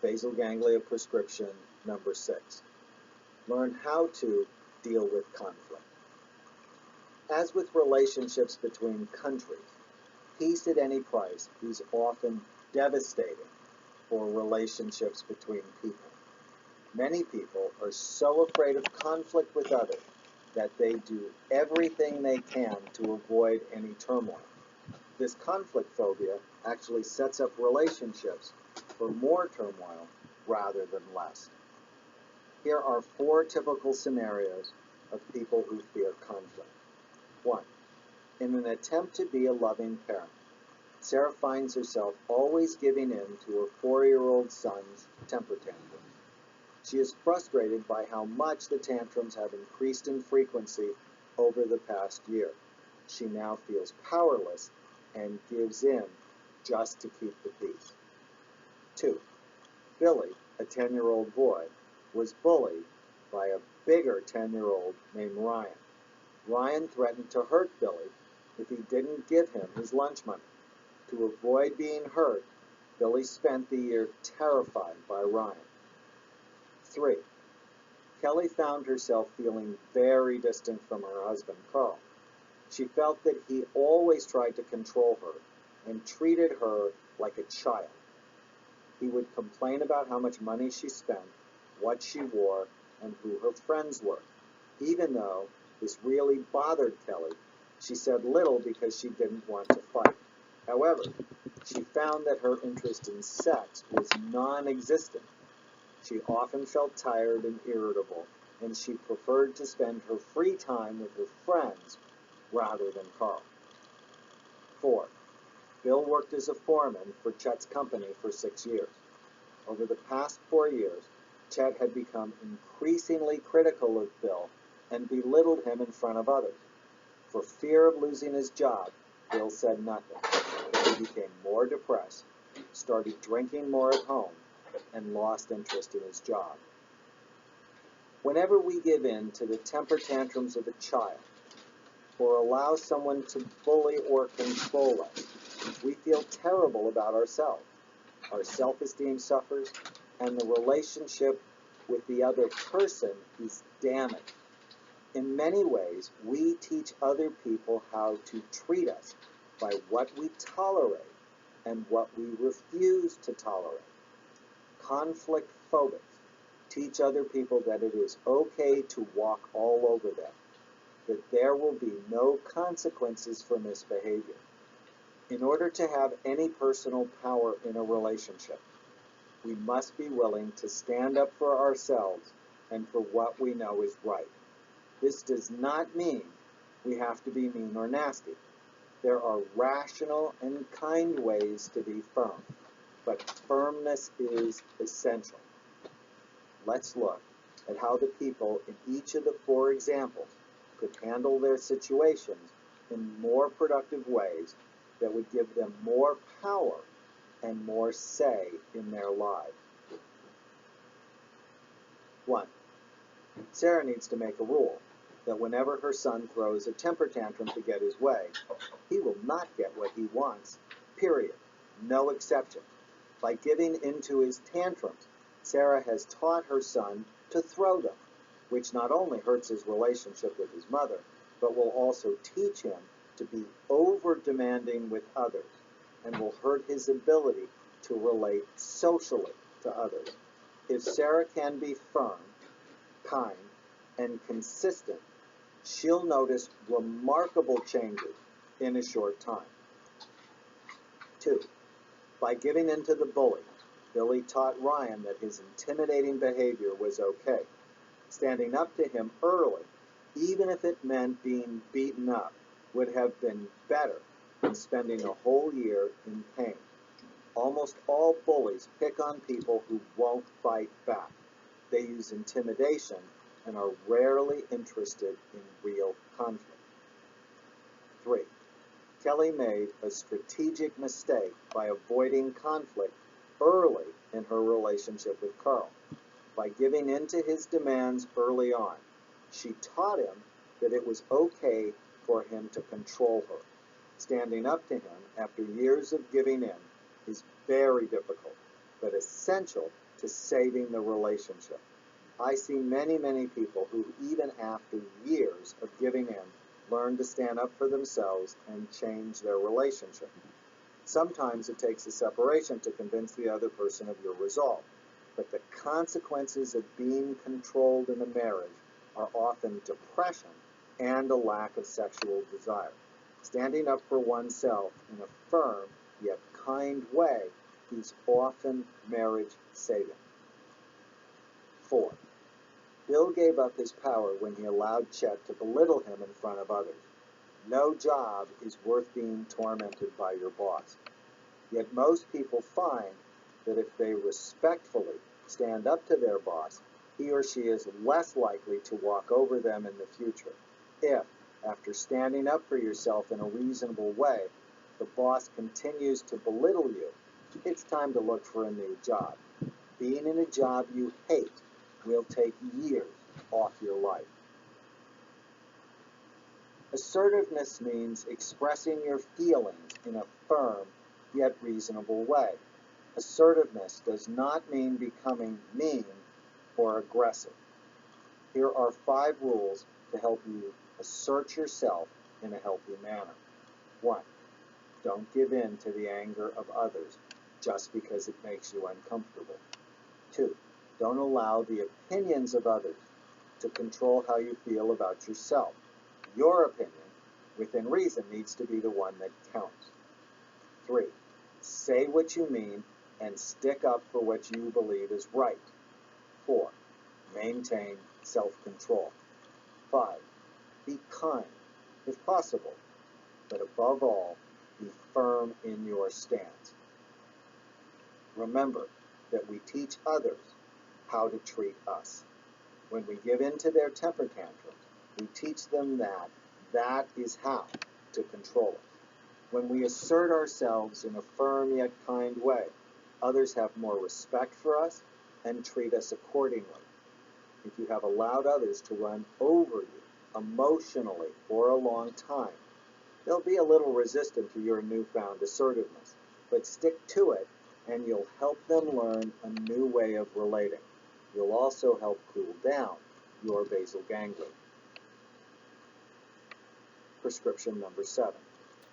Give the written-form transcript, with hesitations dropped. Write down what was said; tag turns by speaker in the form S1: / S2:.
S1: basal ganglia prescription number 6. Learn how to deal with conflict. As with relationships between countries, peace at any price is often devastating for relationships between people. Many people are so afraid of conflict with others that they do everything they can to avoid any turmoil. This conflict phobia actually sets up relationships for more turmoil rather than less. Here are 4 typical scenarios of people who fear conflict. 1. In an attempt to be a loving parent, Sarah finds herself always giving in to her 4-year-old son's temper tantrums. She is frustrated by how much the tantrums have increased in frequency over the past year. She now feels powerless and gives in just to keep the peace. 2. Billy, a 10-year-old boy, was bullied by a bigger 10-year-old named Ryan. Ryan threatened to hurt Billy if he didn't give him his lunch money. To avoid being hurt, Billy spent the year terrified by Ryan. 3. Kelly found herself feeling very distant from her husband, Carl. She felt that he always tried to control her and treated her like a child. He would complain about how much money she spent, what she wore, and who her friends were. Even though this really bothered Kelly, she said little because she didn't want to fight. However, she found that her interest in sex was non-existent. She often felt tired and irritable, and she preferred to spend her free time with her friends rather than Carl. 4. Bill worked as a foreman for Chet's company for 6 years. Over the past 4 years, Chet had become increasingly critical of Bill and belittled him in front of others. For fear of losing his job, Bill said nothing. He became more depressed, started drinking more at home, and lost interest in his job. Whenever we give in to the temper tantrums of a child, or allow someone to bully or control us, we feel terrible about ourselves. Our self-esteem suffers, and the relationship with the other person is damaged. In many ways, we teach other people how to treat us by what we tolerate and what we refuse to tolerate. Conflict phobics teach other people that it is okay to walk all over them, that there will be no consequences for misbehavior. In order to have any personal power in a relationship, we must be willing to stand up for ourselves and for what we know is right. This does not mean we have to be mean or nasty. There are rational and kind ways to be firm, but firmness is essential. Let's look at how the people in each of the 4 examples could handle their situations in more productive ways that would give them more power and more say in their lives. 1. Sarah needs to make a rule that whenever her son throws a temper tantrum to get his way, he will not get what he wants, period. No exception. By giving into his tantrums, Sarah has taught her son to throw them, which not only hurts his relationship with his mother, but will also teach him to be over-demanding with others and will hurt his ability to relate socially to others. If Sarah can be firm, kind, and consistent, she'll notice remarkable changes in a short time. 2. By giving in to the bully, Billy taught Ryan that his intimidating behavior was okay. Standing up to him early, even if it meant being beaten up, would have been better than spending a whole year in pain. Almost all bullies pick on people who won't fight back. They use intimidation and are rarely interested in real conflict. 3. Kelly made a strategic mistake by avoiding conflict early in her relationship with Carl. By giving in to his demands early on, she taught him that it was okay for him to control her. Standing up to him after years of giving in is very difficult, but essential to saving the relationship. I see many, many people who, even after years of giving in, learn to stand up for themselves and change their relationship. Sometimes it takes a separation to convince the other person of your resolve, but the consequences of being controlled in a marriage are often depression and a lack of sexual desire. Standing up for oneself in a firm yet kind way is often marriage saving. 4. Bill gave up his power when he allowed Chet to belittle him in front of others. No job is worth being tormented by your boss. Yet most people find that if they respectfully stand up to their boss, he or she is less likely to walk over them in the future. If, after standing up for yourself in a reasonable way, the boss continues to belittle you, it's time to look for a new job. Being in a job you hate will take years off your life. Assertiveness means expressing your feelings in a firm yet reasonable way. Assertiveness does not mean becoming mean or aggressive. Here are 5 rules to help you assert yourself in a healthy manner. 1. Don't give in to the anger of others just because it makes you uncomfortable. 2. Don't allow the opinions of others to control how you feel about yourself. Your opinion, within reason, needs to be the one that counts. 3. Say what you mean and stick up for what you believe is right. 4. Maintain self-control. 5. Be kind, if possible, but above all, be firm in your stance. Remember that we teach others how to treat us. When we give in to their temper tantrums, we teach them that that is how to control us. When we assert ourselves in a firm yet kind way, others have more respect for us and treat us accordingly. If you have allowed others to run over you emotionally for a long time, they'll be a little resistant to your newfound assertiveness, but stick to it and you'll help them learn a new way of relating. You'll also help cool down your basal ganglia. Prescription number 7.